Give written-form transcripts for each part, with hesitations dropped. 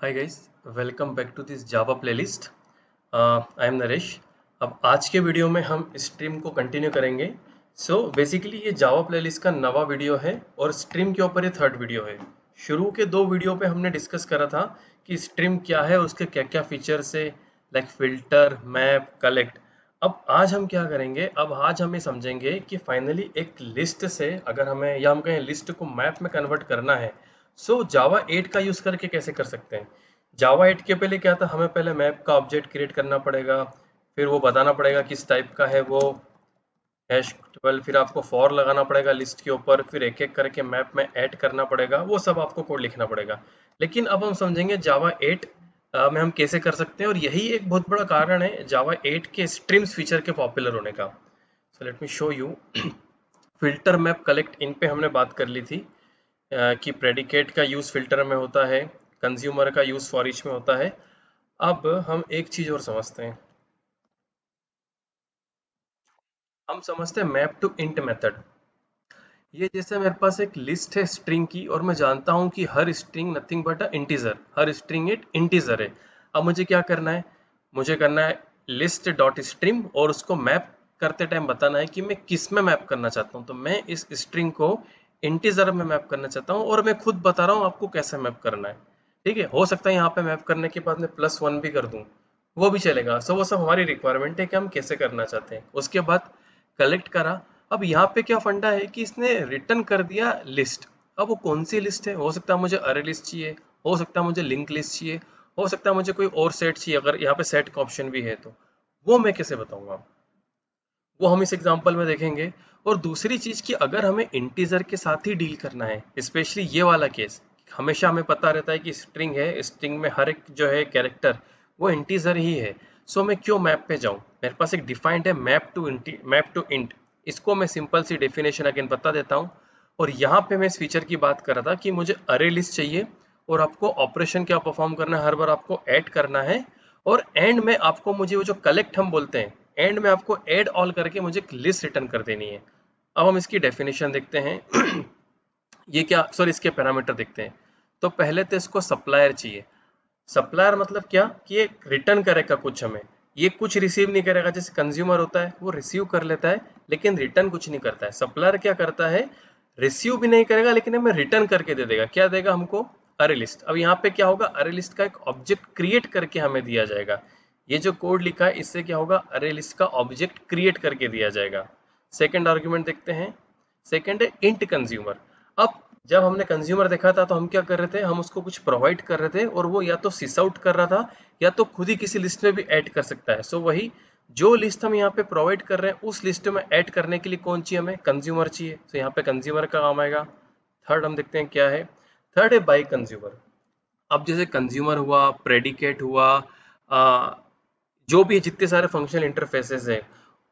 Hi guys, welcome back to this Java playlist. I am Naresh. अब आज के video में हम स्ट्रीम को कंटिन्यू करेंगे। बेसिकली ये जावा प्लेलिस्ट का नवा वीडियो है और स्ट्रीम के ऊपर ये थर्ड वीडियो है। शुरू के दो वीडियो पे हमने डिस्कस करा था कि स्ट्रीम क्या है, उसके क्या क्या फीचर्स है, लाइक फिल्टर, मैप, कलेक्ट। अब आज हम क्या करेंगे, अब आज हम ये समझेंगे कि फाइनली एक लिस्ट से अगर हमें, या हम कहें लिस्ट को मैप में कन्वर्ट करना है, जावा 8 का यूज़ करके कैसे कर सकते हैं। जावा 8 के पहले क्या था, हमें पहले मैप का ऑब्जेक्ट क्रिएट करना पड़ेगा, फिर वो बताना पड़ेगा किस टाइप का है वो, #12, फिर आपको फॉर लगाना पड़ेगा लिस्ट के ऊपर, फिर एक एक करके मैप में ऐड करना पड़ेगा, वो सब आपको कोड लिखना पड़ेगा। लेकिन अब हम समझेंगे जावा 8 में हम कैसे कर सकते हैं, और यही एक बहुत बड़ा कारण है जावा 8 के स्ट्रीम्स फीचर के पॉपुलर होने का। So let me show you. Filter, map, collect, इन पे हमने बात कर ली थी कि प्रेडिकेट का यूज़ फिल्टर में होता है, कंज्यूमर का यूज़ फॉर ईच में होता है। अब हम एक चीज़ और समझते हैं, हम समझते हैं मैप टू इंट मेथड। ये जैसे मेरे पास एक लिस्ट है स्ट्रिंग की, और मैं जानता हूँ कि हर string nothing but a integer, हर स्ट्रिंग एक इंटीजर है। अब मुझे क्या करना है, मुझे करना है लिस्ट डॉट स्ट्रिंग, और उसको मैप करते टाइम बताना है कि मैं किस में मैप करना चाहता हूँ। तो मैं इस स्ट्रिंग को इंटीजर में मैप करना चाहता हूँ, और मैं खुद बता रहा हूँ आपको कैसे मैप करना है। ठीक है, हो सकता है यहाँ पे मैप करने के बाद मैं +1 भी कर दूँ, वो भी चलेगा। वो सब हमारी रिक्वायरमेंट है कि हम कैसे करना चाहते हैं। उसके बाद कलेक्ट करा। अब यहाँ पे क्या फंडा है कि इसने रिटर्न कर दिया लिस्ट। अब वो कौन सी लिस्ट है, हो सकता है मुझे अरे लिस्ट चाहिए, हो सकता है मुझे लिंक लिस्ट चाहिए, हो सकता है मुझे कोई और सेट चाहिए। अगर यहाँ पे सेट का ऑप्शन भी है तो वो मैं कैसे बताऊंगा, वो हम इस एग्जांपल में देखेंगे। और दूसरी चीज कि अगर हमें इंटीजर के साथ ही डील करना है, स्पेशली ये वाला केस, हमेशा हमें पता रहता है कि स्ट्रिंग है, स्ट्रिंग में हर एक जो है कैरेक्टर वो इंटीजर ही है। मैं क्यों मैप पे जाऊं, मेरे पास एक डिफाइंड है मैप टू इंट। इसको मैं सिंपल सी डेफिनेशन अगेन बता देता हूँ। और यहाँ पे मैं इस फीचर की बात कर रहा था कि मुझे अरे लिस्ट चाहिए, और आपको ऑपरेशन क्या परफॉर्म करना है, हर बार आपको ऐड करना है, और एंड में आपको, मुझे वो जो कलेक्ट हम बोलते हैं, एंड में आपको ऐड ऑल करके मुझे एक लिस्ट रिटर्न कर देनी है। अब हम इसकी डेफिनेशन देखते हैं। ये क्या, सॉरी, इसके पैरामीटर देखते हैं। तो पहले तो इसको सप्लायर चाहिए। सप्लायर मतलब क्या कि ये रिटर्न करेगा कुछ हमें, ये कुछ रिसीव नहीं करेगा। जैसे कंज्यूमर होता है वो रिसीव कर लेता है लेकिन रिटर्न कुछ नहीं करता है। सप्लायर क्या करता है, रिसीव भी नहीं करेगा लेकिन हमें रिटर्न करके दे देगा। क्या देगा हमको, अरे लिस्ट। अब यहाँ पे क्या होगा, अरे लिस्ट का एक ऑब्जेक्ट क्रिएट करके हमें दिया जाएगा। ये जो कोड लिखा है इससे क्या होगा, अरे लिस्ट का ऑब्जेक्ट क्रिएट करके दिया जाएगा। सेकेंड आर्ग्यूमेंट देखते हैं। सेकेंड है इंट कंज्यूमर। अब जब हमने कंज्यूमर देखा था तो हम क्या कर रहे थे, हम उसको कुछ प्रोवाइड कर रहे थे, और वो या तो सिस आउट कर रहा था या तो खुद ही किसी लिस्ट में भी ऐड कर सकता है। वही जो लिस्ट हम यहाँ पे प्रोवाइड कर रहे हैं उस लिस्ट में ऐड करने के लिए कौन चाहिए, हमें कंज्यूमर चाहिए। यहाँ पे कंज्यूमर का काम आएगा। थर्ड हम देखते हैं क्या है। थर्ड है बाई कंज्यूमर। अब जैसे कंज्यूमर हुआ, प्रेडिकेट हुआ, जो भी जितने सारे फंक्शनल इंटरफेसेस है,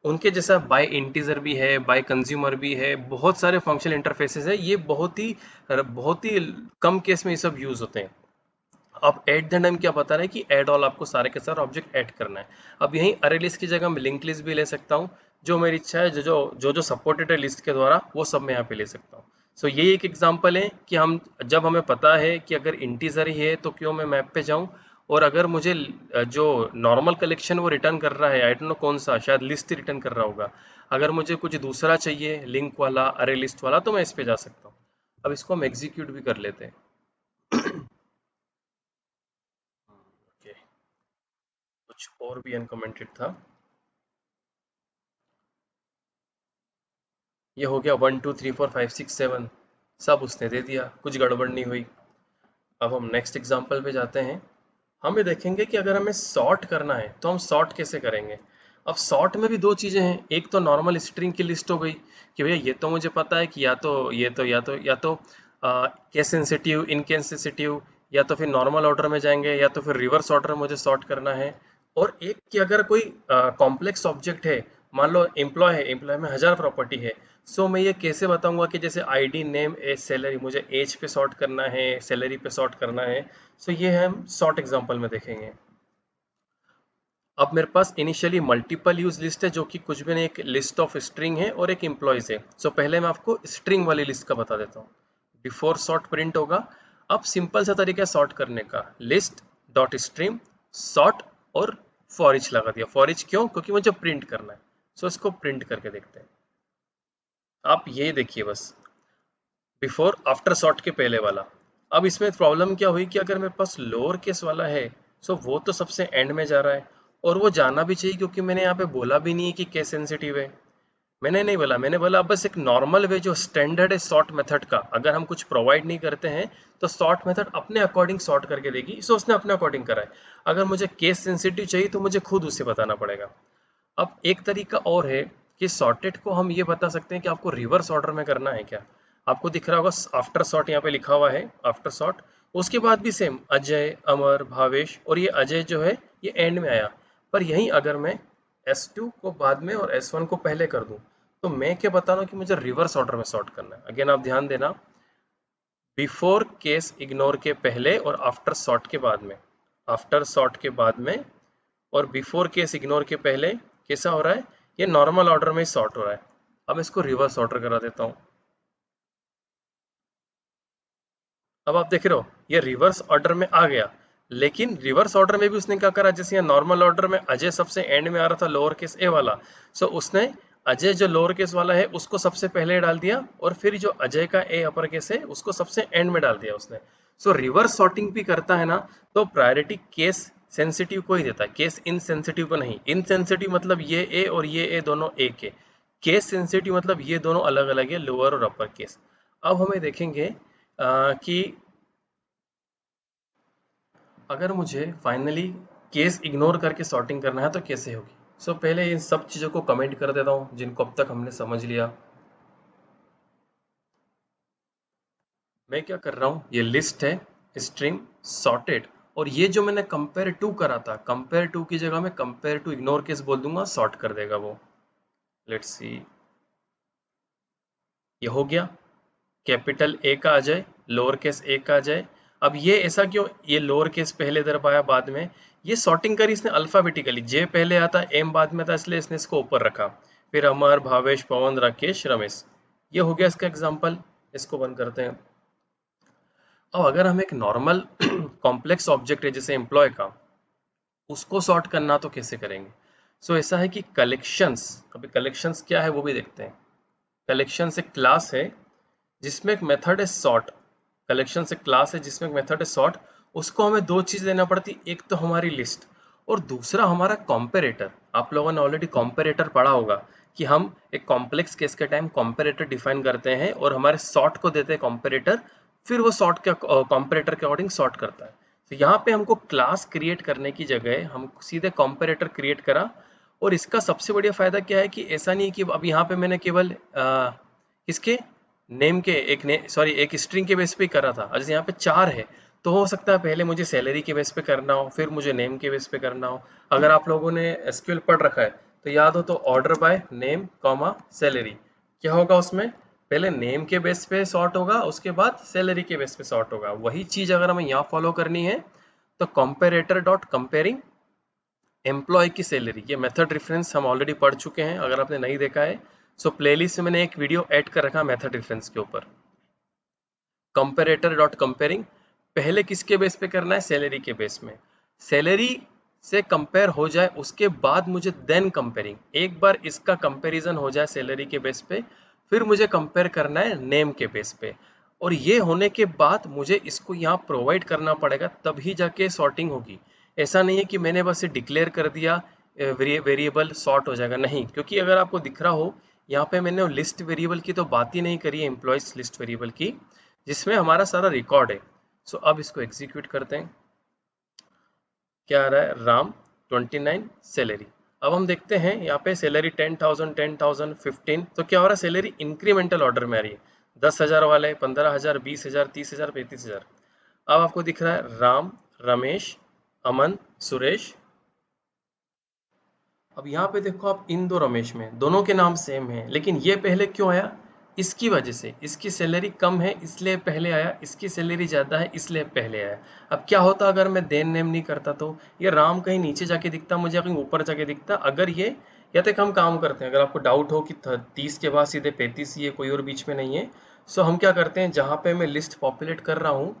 उनके जैसा बाय इंटीजर भी है, बाय कंज्यूमर भी है, बहुत सारे फंक्शनल इंटरफेसेस है। ये बहुत ही कम केस में ये सब यूज होते हैं। अब एट द टाइम क्या बता रहा है कि ऐड ऑल, आपको सारे के सारे ऑब्जेक्ट ऐड करना है। अब यहीं अरे लिस्ट की जगह मैं लिंक लिस्ट भी ले सकता हूँ, जो मेरी इच्छा है, जो सपोर्टेड है लिस्ट के द्वारा, वो सब मैं यहाँ पे ले सकता हूँ। ये एक एग्जांपल है कि हम, जब हमें पता है कि अगर इंटीजर ही है तो क्यों मैं मैप पे जाऊँ। और अगर मुझे जो नॉर्मल कलेक्शन वो रिटर्न कर रहा है, आई डोंट नो कौन सा, शायद लिस्ट ही रिटर्न कर रहा होगा। अगर मुझे कुछ दूसरा चाहिए, लिंक वाला, अरे लिस्ट वाला, तो मैं इस पे जा सकता हूँ। अब इसको हम एग्जीक्यूट भी कर लेते हैं। ओके, कुछ और भी अनकमेंटेड था। ये हो गया 1 2 3 4 5 6 7, सब उसने दे दिया, कुछ गड़बड़ नहीं हुई। अब हम नेक्स्ट एग्जांपल पे जाते हैं। हम ये देखेंगे कि अगर हमें सॉर्ट करना है तो हम सॉर्ट कैसे करेंगे। अब सॉर्ट में भी दो चीज़ें हैं, एक तो नॉर्मल स्ट्रिंग की लिस्ट हो गई कि भैया ये तो मुझे पता है कि या तो केस सेंसिटिव, इनकेस सेंसिटिव, या तो फिर नॉर्मल ऑर्डर में जाएंगे, या तो फिर रिवर्स ऑर्डर मुझे सॉर्ट करना है। और एक कि अगर कोई कॉम्प्लेक्स ऑब्जेक्ट है, मान लो एम्प्लॉय है, एम्प्लॉय में 1000 प्रॉपर्टी है। मैं ये कैसे बताऊंगा कि जैसे आईडी, नेम, एज, सैलरी, मुझे एज पे सॉर्ट करना है, सैलरी पे सॉर्ट करना है। ये हम शॉर्ट एग्जांपल में देखेंगे। अब मेरे पास इनिशियली मल्टीपल यूज लिस्ट है, जो कि कुछ भी नहीं, एक लिस्ट ऑफ स्ट्रिंग है और एक एम्प्लॉयज है। पहले मैं आपको स्ट्रिंग वाली लिस्ट का बता देता हूँ। बिफोर सॉर्ट प्रिंट होगा, अब सिंपल सा तरीका है सॉर्ट करने का, लिस्ट डॉट स्ट्रीम सॉर्ट और फॉर ईच लगा दिया। फॉर ईच क्यों? क्योंकि मुझे प्रिंट करना है। सो इसको प्रिंट करके देखते हैं। आप ये देखिए बस, बिफोर आफ्टर सॉर्ट के पहले वाला। अब इसमें प्रॉब्लम क्या हुई कि अगर मेरे पास लोअर केस वाला है, सो वो तो सबसे एंड में जा रहा है, और वो जाना भी चाहिए क्योंकि मैंने यहाँ पे बोला भी नहीं है कि केस सेंसिटिव है। मैंने नहीं बोला, मैंने बोला बस एक नॉर्मल वे जो स्टैंडर्ड है सॉर्ट मेथड का, अगर हम कुछ प्रोवाइड नहीं करते हैं तो सॉर्ट मेथड अपने अकॉर्डिंग सॉर्ट करके देगी। सो उसने अपने अकॉर्डिंग करा है। अगर मुझे केस सेंसिटिव चाहिए तो मुझे खुद उसे बताना पड़ेगा। अब एक तरीका और है कि सॉर्टेड को हम ये बता सकते हैं कि आपको रिवर्स ऑर्डर में करना है क्या। आपको दिख रहा होगा आफ्टर सॉर्ट यहाँ पे लिखा हुआ है, आफ्टर सॉर्ट। उसके बाद भी सेम अजय, अमर, भावेश, और ये अजय जो है ये एंड में आया। पर यहीं अगर मैं S2 को बाद में और S1 को पहले कर दूं, तो मैं क्या बता रहा हूँ कि मुझे रिवर्स ऑर्डर में सॉर्ट करना है। अगेन आप ध्यान देना, बिफोर केस इग्नोर के पहले और आफ्टर सॉर्ट के बाद में, आफ्टर सॉर्ट के बाद में और बिफोर केस इग्नोर के पहले कैसा हो रहा है, ये नॉर्मल ऑर्डर में सॉर्ट हो रहा है। अब इसको रिवर्स ऑर्डर करा देता हूँ। अब आप देख रहे हो ये रिवर्स ऑर्डर में आ गया, लेकिन रिवर्स ऑर्डर में भी उसने क्या करा, जैसे यहाँ नॉर्मल ऑर्डर में अजय सबसे एंड में आ रहा था लोअर केस ए वाला, सो उसने अजय जो लोअर केस वाला है उसको सबसे पहले डाल दिया, और फिर जो अजय का ए अपर केस है उसको सबसे एंड में डाल दिया उसने। सो रिवर्स सॉर्टिंग भी करता है ना, तो प्रायोरिटी केस सेंसिटिव को ही देता है, केस इनसेंसिटिव को नहीं। इनसेंसिटिव मतलब ये ए और ये ए दोनों एक है, केस सेंसिटिव मतलब ये दोनों अलग अलग है, लोअर और अपर केस। अब हमें देखेंगे कि अगर मुझे फाइनली केस इग्नोर करके सॉर्टिंग करना है तो कैसे होगी। सो पहले इन सब चीज़ों को कमेंट कर देता हूँ जिनको अब तक हमने समझ लिया। मैं क्या कर रहा हूँ, ये लिस्ट है, स्ट्रिंग, सॉर्टेड, और ये जो मैंने कंपेयर टू करा था, कंपेयर टू की जगह मैं कंपेयर टू इग्नोर केस बोल दूंगा, सॉर्ट कर देगा वो। लेट्स सी, ये हो गया। कैपिटल ए का आ जाए, लोअर केस ए का आ जाए। अब ये ऐसा क्यों, ये लोअर केस पहले दरबाया बाद में, ये सॉर्टिंग करी इसने अल्फाबेटिकली, जे पहले आता एम बाद में था, इसलिए इसने इसको ऊपर रखा। फिर अमर, भावेश, पवन, राकेश, रमेश। ये हो गया इसका एग्जाम्पल। इसको बंद करते हैं। अब अगर हम एक नॉर्मल कॉम्प्लेक्स ऑब्जेक्ट है जैसे एम्प्लॉय का, उसको सॉर्ट करना तो कैसे करेंगे। सो ऐसा है कि कलेक्शंस, अभी कलेक्शंस क्या है वो भी देखते हैं। कलेक्शंस एक क्लास है जिसमें एक मेथड है सॉर्ट। कलेक्शन से क्लास है जिसमें एक मेथड है सॉर्ट। उसको हमें दो चीज़ देना पड़ती, एक तो हमारी लिस्ट और दूसरा हमारा कॉम्पेरेटर। आप लोगों ने ऑलरेडी कॉम्पेरेटर पढ़ा होगा कि हम एक कॉम्प्लेक्स केस के टाइम कॉम्पेरेटर डिफाइन करते हैं और हमारे सॉर्ट को देते हैं कॉम्पेरेटर, फिर वो सॉर्ट के कॉम्पेरेटर के अकॉर्डिंग सॉर्ट करता है। तो यहाँ पे हमको क्लास क्रिएट करने की जगह हम सीधे कॉम्पेरेटर क्रिएट करा। और इसका सबसे बढ़िया फायदा क्या है कि ऐसा नहीं है कि अब यहाँ पे मैंने केवल किसके नेम के एक ने सॉरी एक स्ट्रिंग के बेस पे ही करा था। जैसे यहाँ पे 4 है, तो हो सकता है पहले मुझे सैलरी के बेस पे करना हो, फिर मुझे नेम के बेस पे करना हो। अगर आप लोगों ने एसक्यूएल पढ़ रखा है तो याद हो तो order by name comma salary, क्या होगा उसमें, पहले नेम के बेस पे सॉर्ट होगा, उसके बाद सैलरी के बेस पे सॉर्ट होगा। वही चीज अगर हमें यहाँ फॉलो करनी है तो कंपेरेटर डॉट कंपेयरिंग एम्प्लॉय की सैलरी, ये मेथड रेफरेंस हम ऑलरेडी पढ़ चुके हैं। अगर आपने नहीं देखा है सो प्लेलिस्ट में मैंने एक वीडियो ऐड कर रखा मेथड रेफरेंस के ऊपर। कंपेरेटर डॉट कंपेयरिंग पहले किसके बेस पे करना है, सैलरी के बेस में। सैलरी से कंपेयर हो जाए उसके बाद मुझे देन कंपेयरिंग, एक बार इसका कंपैरिजन हो जाए सैलरी के बेस पे, फिर मुझे कंपेयर करना है नेम के बेस पे। और ये होने के बाद मुझे इसको यहाँ प्रोवाइड करना पड़ेगा, तभी जाके सॉर्टिंग होगी। ऐसा नहीं है कि मैंने बस डिक्लेयर कर दिया वेरिएबल सॉर्ट हो जाएगा, नहीं। क्योंकि अगर आपको दिख रहा हो यहाँ पे मैंने लिस्ट वेरिएबल की तो बात ही नहीं करी है, एम्प्लॉयज लिस्ट वेरिएबल की, जिसमें हमारा सारा रिकॉर्ड है। सो अब इसको एग्जीक्यूट करते हैं। क्या आ रहा है, राम 29 सैलरी। अब हम देखते हैं यहाँ पे सैलरी 10,000 10,000 15, तो क्या हो रहा है, सैलरी इंक्रीमेंटल ऑर्डर में आ रही है। 10,000 वाले, 15,000, 20,000, 30,000, 35,000। अब आपको दिख रहा है राम, रमेश, अमन, सुरेश। अब यहाँ पे देखो आप, इन दो रमेश में दोनों के नाम सेम है, लेकिन ये पहले क्यों आया, इसकी वजह से। इसकी सैलरी कम है इसलिए पहले आया, इसकी सैलरी ज़्यादा है इसलिए पहले आया। अब क्या होता अगर मैं देन नेम नहीं करता, तो ये राम कहीं नीचे जाके दिखता मुझे, कहीं ऊपर जाके दिखता। अगर ये, या तक हम काम करते हैं, अगर आपको डाउट हो कि 30 के बाद सीधे 35 ही है, कोई और बीच में नहीं है, सो हम क्या करते हैं, जहाँ पे मैं लिस्ट पॉपुलेट कर रहा हूँ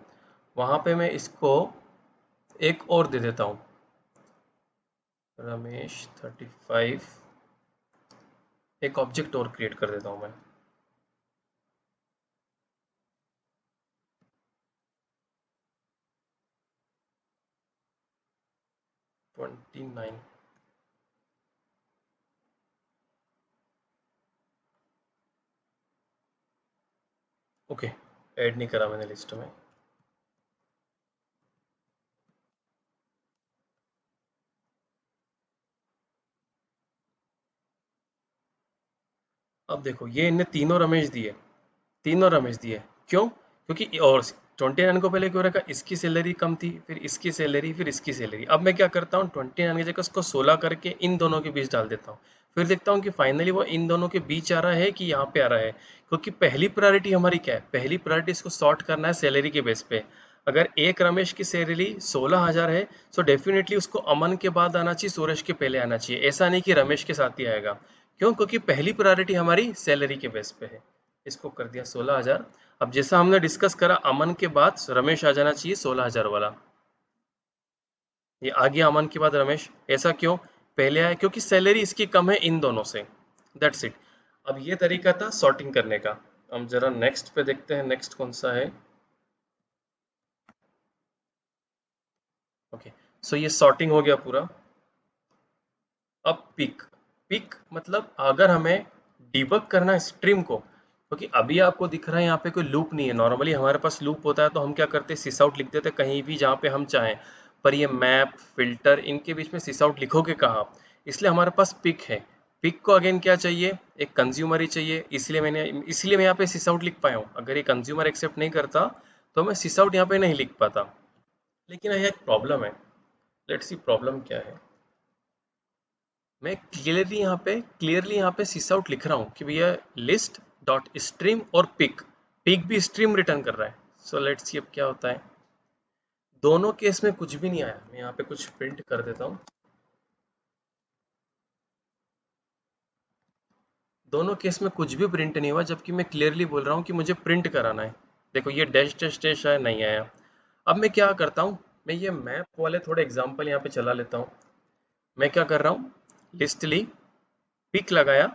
वहां पे मैं इसको एक और दे देता हूँ, रमेश 35, एक ऑब्जेक्ट और क्रिएट कर देता हूँ मैं। 29। ओके, ऐड नहीं करा मैंने लिस्ट में। अब देखो ये इनने तीनों रमेश दिए, तीनों रमेश दिए। क्यों? क्योंकि और 29 को पहले क्यों रखा, इसकी सैलरी कम थी, फिर इसकी सैलरी, फिर इसकी सैलरी। अब मैं क्या करता हूँ, 29 की जगह उसको 16 करके इन दोनों के बीच डाल देता हूँ। फिर देखता हूँ कि फाइनली वो इन दोनों के बीच आ रहा है कि यहाँ पे आ रहा है। क्योंकि पहली प्रायोरिटी हमारी क्या है, पहली प्रायोरिटी इसको सॉर्ट करना है सैलरी के बेस पे। अगर एक रमेश की सैलरी 16,000 है, तो डेफिनेटली उसको अमन के बाद आना चाहिए, सूरज के पहले आना चाहिए। ऐसा नहीं कि रमेश के साथ ही आएगा। क्यों? क्योंकि पहली प्रायोरिटी हमारी सैलरी के बेस पे है। इसको कर दिया 16,000। अब जैसा हमने डिस्कस करा, अमन के बाद रमेश आ जाना चाहिए 16,000 वाला। ये आ गया अमन के बाद रमेश। ऐसा क्यों पहले आया? क्योंकि सैलरी इसकी कम है इन दोनों से। That's it. अब ये तरीका था सॉर्टिंग करने का। हम जरा नेक्स्ट पे देखते हैं, नेक्स्ट कौन सा है। ओके, सो ये सॉर्टिंग हो गया पूरा। अब पिक। पिक मतलब अगर हमें डिबग करना है स्ट्रीम को, क्योंकि अभी आपको दिख रहा है यहाँ पे कोई लूप नहीं है। नॉर्मली हमारे पास लूप होता है तो हम क्या करते हैं, सिस आउट लिख देते हैं कहीं भी जहाँ पे हम चाहें। पर ये मैप फिल्टर इनके बीच में सिस आउट लिखोगे कहाँ आप? इसलिए हमारे पास पिक है। पिक को अगेन क्या चाहिए, एक कंज्यूमर ही चाहिए। इसलिए मैं यहाँ पे सिस आउट लिख पाया हूँ। अगर ये कंज्यूमर एक्सेप्ट नहीं करता तो मैं सिस आउट यहाँ पे नहीं लिख पाता। लेकिन यहाँ एक प्रॉब्लम है। लेट्स सी प्रॉब्लम क्या है। मैं क्लियरली यहाँ पे सिस आउट लिख रहा हूँ कि भैया लिस्ट डॉट स्ट्रीम और पिक। पिक भी स्ट्रीम रिटर्न कर रहा है। सो लेट्स सी अब क्या होता है। दोनों केस में कुछ भी नहीं आया। मैं यहाँ पे कुछ प्रिंट कर देता हूँ। दोनों केस में कुछ भी प्रिंट नहीं हुआ, जबकि मैं क्लियरली बोल रहा हूँ कि मुझे प्रिंट कराना है। देखो ये डैश डैश डैश आया, नहीं आया। अब मैं क्या करता हूँ, मैं ये मैप वाले थोड़े एग्जाम्पल यहाँ पे चला लेता हूँ। मैं क्या कर रहा हूँ, लिस्ट ली, पिक लगाया।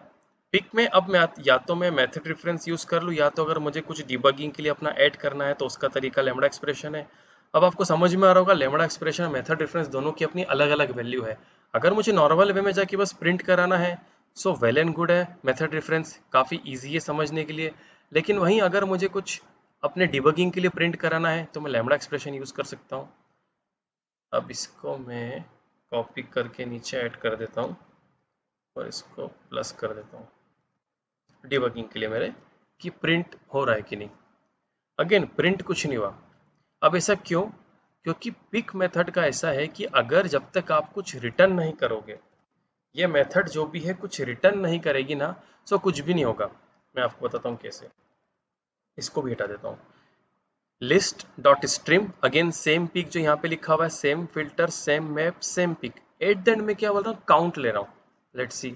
पिक में अब मैं या तो मैं मेथड रेफरेंस यूज कर लूँ, या तो अगर मुझे कुछ डिबगिंग के लिए अपना ऐड करना है तो उसका तरीका लेमड़ा एक्सप्रेशन है। अब आपको समझ में आ रहा होगा, लेमड़ा एक्सप्रेशन और मेथड रेफरेंस दोनों की अपनी अलग अलग वैल्यू है। अगर मुझे नॉर्मल वे में जाके बस प्रिंट कराना है, सो वेल एंड गुड है। मेथड रेफरेंस काफ़ी ईजी है समझने के लिए। लेकिन वहीं अगर मुझे कुछ अपने डिबगिंग के लिए प्रिंट कराना है तो मैं लेमड़ा एक्सप्रेशन यूज़ कर सकता हूँ। अब इसको मैं कॉपी करके नीचे ऐड कर देता हूँ और इसको प्लस कर देता हूँ डिबगिंग के लिए मेरे, कि प्रिंट हो रहा है कि नहीं। अगेन प्रिंट कुछ नहीं हुआ। अब ऐसा क्यों? क्योंकि पिक मेथड का ऐसा है कि अगर जब तक आप कुछ रिटर्न नहीं करोगे, ये मेथड जो भी है कुछ रिटर्न नहीं करेगी ना, सो कुछ भी नहीं होगा। मैं आपको बताता हूँ कैसे। इसको भी हटा देता हूँ। List dot stream, again same peek जो यहाँ पे लिखा हुआ है, same filter, same map, same peek. At the end में क्या बोल रहा हूँ, काउंट ले रहा हूँ। Let's see.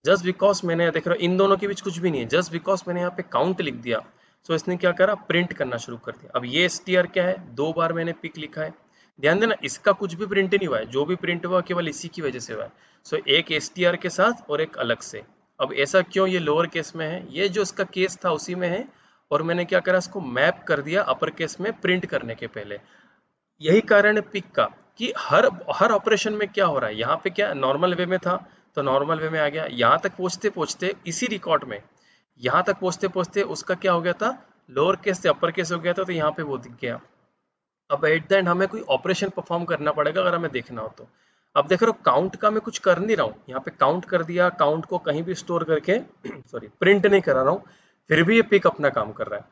जस्ट बिकॉज मैंने देख रहा हूँ इन दोनों के बीच कुछ भी नहीं है, जस्ट बिकॉज मैंने यहाँ पे काउंट लिख दिया, सो इसने क्या करा, प्रिंट करना शुरू कर दिया। अब ये str क्या है, 2 बार मैंने पिक लिखा है। ध्यान देना इसका कुछ भी प्रिंट नहीं हुआ है, जो भी प्रिंट हुआ केवल इसी की वजह से हुआ है। सो एक str के साथ और एक अलग से। अब ऐसा क्यों, ये लोअर केस में है, ये जो इसका केस था उसी में है। और मैंने क्या करा, इसको मैप कर दिया अपर केस में प्रिंट करने के पहले। यही कारण है पिक का, कि हर हर ऑपरेशन में क्या हो रहा है। यहाँ पे क्या नॉर्मल वे में था तो नॉर्मल वे में आ गया, यहाँ तक पहुँचते पहुँचते इसी रिकॉर्ड में यहाँ तक पहुँचते पहुँचते उसका क्या हो गया था, लोअर केस से अपर केस हो गया था, तो यहाँ पे वो दिख गया। अब एट द एंड हमें कोई ऑपरेशन परफॉर्म करना पड़ेगा अगर हमें देखना हो तो। अब देख रहे हो काउंट का मैं कुछ कर नहीं रहा हूँ, यहाँ पे काउंट कर दिया, काउंट को कहीं भी स्टोर करके सॉरी प्रिंट नहीं करा रहा हूँ, फिर भी ये पिक अपना काम कर रहा है।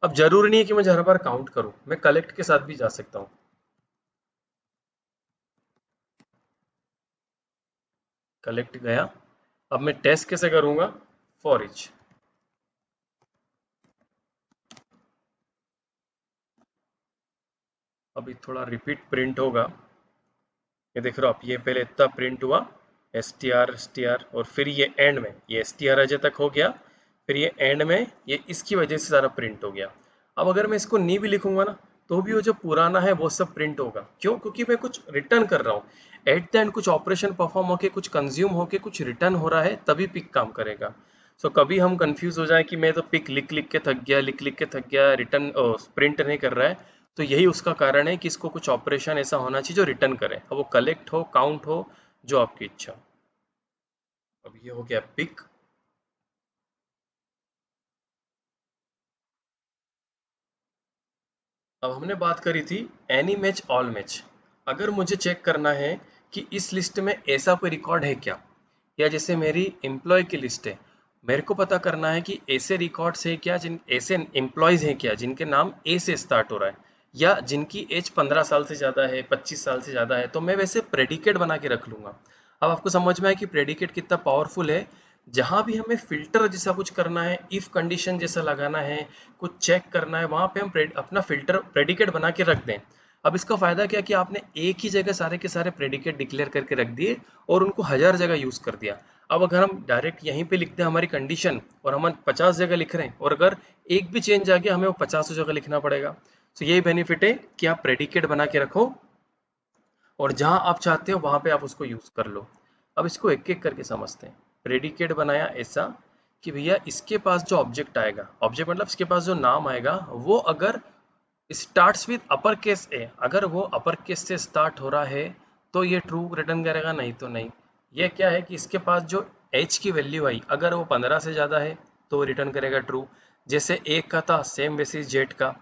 अब जरूरी नहीं है कि मुझे हर बार काउंट करूँ, मैं कलेक्ट के साथ भी जा सकता हूँ। कलेक्ट गया। अब मैं टेस्ट कैसे करूंगा, फॉर इच। अभी थोड़ा रिपीट प्रिंट होगा। ये देख रहे हो आप, ये पहले इतना प्रिंट हुआ, एस टी आर, और फिर ये एंड में ये एस टी आर अजय तक हो गया। फिर ये एंड में ये इसकी वजह से सारा प्रिंट हो गया। अब अगर मैं इसको नी भी लिखूंगा ना, तो भी वो जो पुराना है वो सब प्रिंट होगा। क्यों? क्योंकि मैं कुछ रिटर्न कर रहा हूँ। एट द एंड कुछ ऑपरेशन परफॉर्म होके, कुछ कंज्यूम होके, कुछ रिटर्न हो रहा है, तभी पिक काम करेगा। सो कभी हम कंफ्यूज हो जाए कि मैं तो पिक लिख लिख के थक गया, लिख लिख के थक गया, रिटर्न प्रिंट नहीं कर रहा है, तो यही उसका कारण है कि इसको कुछ ऑपरेशन ऐसा होना चाहिए जो रिटर्न करे। अब वो कलेक्ट हो, काउंट हो, जो आपकी इच्छा। अब ये हो गया पिक। अब हमने बात करी थी एनी मैच ऑल मैच। अगर मुझे चेक करना है कि इस लिस्ट में ऐसा कोई रिकॉर्ड है क्या, या जैसे मेरी एम्प्लॉय की लिस्ट है, मेरे को पता करना है कि ऐसे रिकॉर्ड्स है क्या, जिन ऐसे एम्प्लॉयज हैं क्या जिनके नाम ए से स्टार्ट हो रहा है, या जिनकी एज 15 साल से ज़्यादा है, 25 साल से ज़्यादा है, तो मैं वैसे प्रेडिकेट बना के रख लूँगा। अब आपको समझ में आया कि प्रेडिकेट कितना पावरफुल है। जहाँ भी हमें फिल्टर जैसा कुछ करना है, इफ कंडीशन जैसा लगाना है, कुछ चेक करना है, वहाँ पे हम अपना फिल्टर प्रेडिकेट बना के रख दें। अब इसका फायदा क्या कि आपने एक ही जगह सारे के सारे प्रेडिकेट डिक्लेयर करके रख दिए और उनको 1000 जगह यूज कर दिया। अब अगर हम डायरेक्ट यहीं पे लिखते हैं हमारी कंडीशन, और हम 50 जगह लिख रहे हैं, और अगर एक भी चेंज आ गया, हमें वो 50 जगह लिखना पड़ेगा। तो यही बेनिफिट है कि आप प्रेडिकेट बना के रखो, और जहां आप चाहते हो वहां पे आप उसको यूज कर लो। अब इसको एक एक करके समझते हैं। प्रेडिकेट बनाया ऐसा कि भैया इसके पास जो ऑब्जेक्ट आएगा, ऑब्जेक्ट मतलब इसके पास जो नाम आएगा, वो अगर स्टार्ट्स विद अपर केस ए, अगर वो अपर केस से स्टार्ट हो रहा है तो ये ट्रू रिटर्न करेगा, नहीं तो नहीं। ये क्या है कि इसके पास जो एच की वैल्यू आई, अगर वो 15 से ज़्यादा है तो रिटर्न करेगा ट्रू। जैसे एक का था सेम बेसिस जेट का।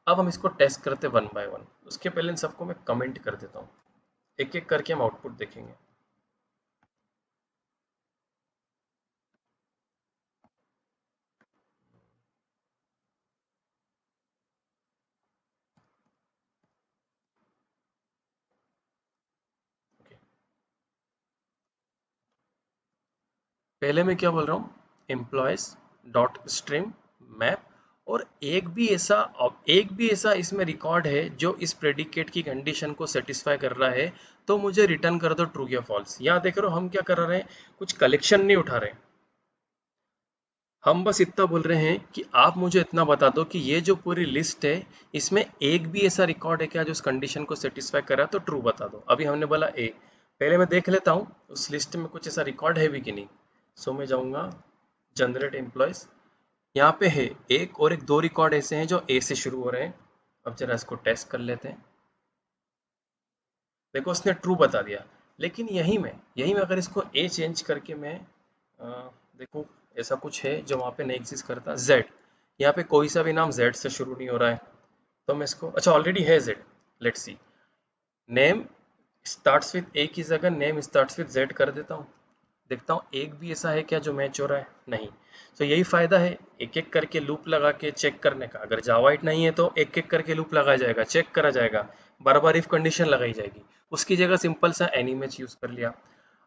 अब हम इसको टेस्ट करते वन बाय वन। उसके पहले इन सबको मैं कमेंट कर देता हूँ, एक एक करके हम आउटपुट देखेंगे। okay. पहले मैं क्या बोल रहा हूँ, एम्प्लॉयज डॉट स्ट्रीम मैप, और एक भी ऐसा इसमें रिकॉर्ड है जो इस प्रेडिकेट की कंडीशन को सेटिस्फाई कर रहा है, तो मुझे रिटर्न कर दो ट्रू या फॉल्स। यहाँ देख रहे हो हम क्या कर रहे हैं, कुछ कलेक्शन नहीं उठा रहे। हम बस इतना बोल रहे हैं कि आप मुझे इतना बता दो कि ये जो पूरी लिस्ट है, इसमें एक भी ऐसा रिकॉर्ड है क्या जो उस कंडीशन को सेटिस्फाई कर रहा है, तो ट्रू बता दो। अभी हमने बोला ए। पहले मैं देख लेता हूँ उस लिस्ट में कुछ ऐसा रिकॉर्ड है भी कि नहीं। सो मैं जाऊँगा जनरेट एम्प्लॉयज, यहाँ पे है एक, और एक दो रिकॉर्ड ऐसे हैं जो ए से शुरू हो रहे हैं। अब जरा इसको टेस्ट कर लेते हैं। देखो उसने ट्रू बता दिया, लेकिन यहीं में अगर इसको ए चेंज करके मैं अ, देखो ऐसा कुछ है जो वहाँ पे नहीं एग्जिस्ट करता, जेड। यहाँ पे कोई सा भी नाम जेड से शुरू नहीं हो रहा है, तो मैं इसको, अच्छा ऑलरेडी है Z, let's see. Name starts with A की जगह नेम स्टार्ट्स विद जेड कर देता हूँ। देखता हूँ एक भी ऐसा है क्या जो मैच हो रहा है, नहीं। तो यही फायदा है एक एक करके लूप लगा के चेक करने का। अगर जावा इट नहीं है तो एक एक करके लूप लगाया जाएगा, चेक करा जाएगा, बार बार इफ कंडीशन लगाई जाएगी। उसकी जगह सिंपल सा एनी मैच यूज कर लिया।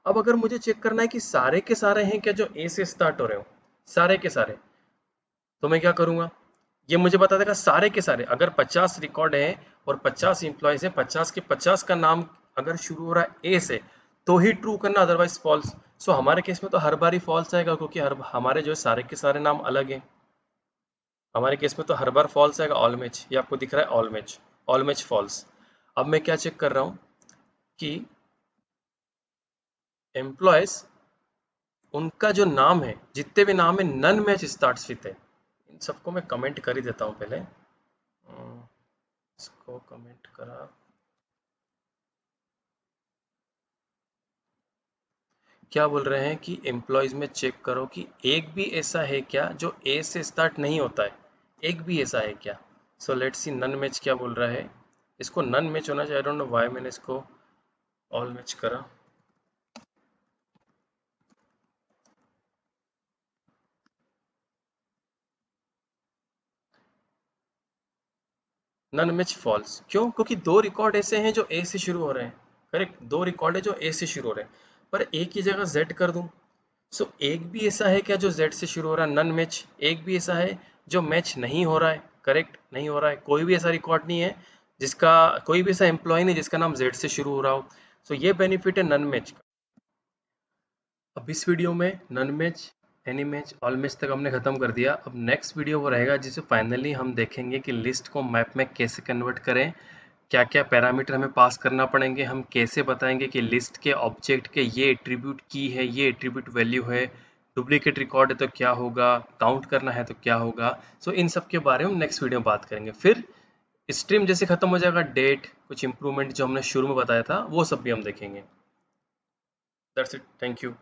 अब अगर मुझे चेक करना है कि सारे के सारे हैं क्या जो ए से स्टार्ट हो रहे हो, सारे के सारे, तो मैं क्या करूंगा, ये मुझे बता देगा सारे के सारे। अगर 50 रिकॉर्ड है और 50 इंप्लॉयज है, 50 के 50 का नाम अगर शुरू हो रहा है ए से, तो ही ट्रू करना, अदरवाइज फॉल्स। सो हमारे केस में तो हर बार ही फॉल्स आएगा, क्योंकि हमारे जो सारे के सारे नाम अलग हैं। हमारे केस में तो हर बार फॉल्स आएगा। ऑल मैच, ये आपको दिख रहा है all match, all match false. अब मैं क्या चेक कर रहा हूँ कि एम्प्लॉयज, उनका जो नाम है, जितने भी नाम है, नन मैच स्टार्ट्स विथ है। इन सबको मैं कमेंट कर ही देता हूँ पहले। इसको कमेंट करा। क्या बोल रहे हैं कि एम्प्लॉयज में चेक करो कि एक भी ऐसा है क्या जो ए से स्टार्ट नहीं होता है, एक भी ऐसा है क्या। So let's see none match क्या बोल रहा है। इसको नन मैच होना चाहिए, आई डोंट नो व्हाई मैंने इसको ऑल मैच करा। नन मैच फॉल्स क्यों? क्योंकि दो रिकॉर्ड ऐसे हैं जो ए से शुरू हो रहे हैं। करेक्ट, दो रिकॉर्ड है जो ए से शुरू हो रहे हैं, पर ए की जगह जेड कर दूं। सो एक भी ऐसा है क्या जो जेड से शुरू हो रहा है, नन मैच। एक भी ऐसा है जो मैच नहीं हो रहा है, करेक्ट, नहीं हो रहा है। कोई भी ऐसा रिकॉर्ड नहीं है जिसका, कोई भी ऐसा एम्प्लॉय नहीं जिसका नाम जेड से शुरू हो रहा हो। सो ये बेनिफिट है नन मैच का। अब इस वीडियो में none match, any match all match तक हमने ख़त्म कर दिया। अब नेक्स्ट वीडियो वो रहेगा जिसे फाइनली हम देखेंगे कि लिस्ट को मैप में कैसे कन्वर्ट करें, क्या क्या पैरामीटर हमें पास करना पड़ेंगे, हम कैसे बताएंगे कि लिस्ट के ऑब्जेक्ट के ये एट्रीब्यूट की है, ये एट्रीब्यूट वैल्यू है, डुप्लीकेट रिकॉर्ड है तो क्या होगा, काउंट करना है तो क्या होगा। सो इन सब के बारे में नेक्स्ट वीडियो में बात करेंगे। फिर स्ट्रीम जैसे खत्म हो जाएगा, डेट कुछ इंप्रूवमेंट जो हमने शुरू में बताया था वो सब भी हम देखेंगे। That's it, thank you.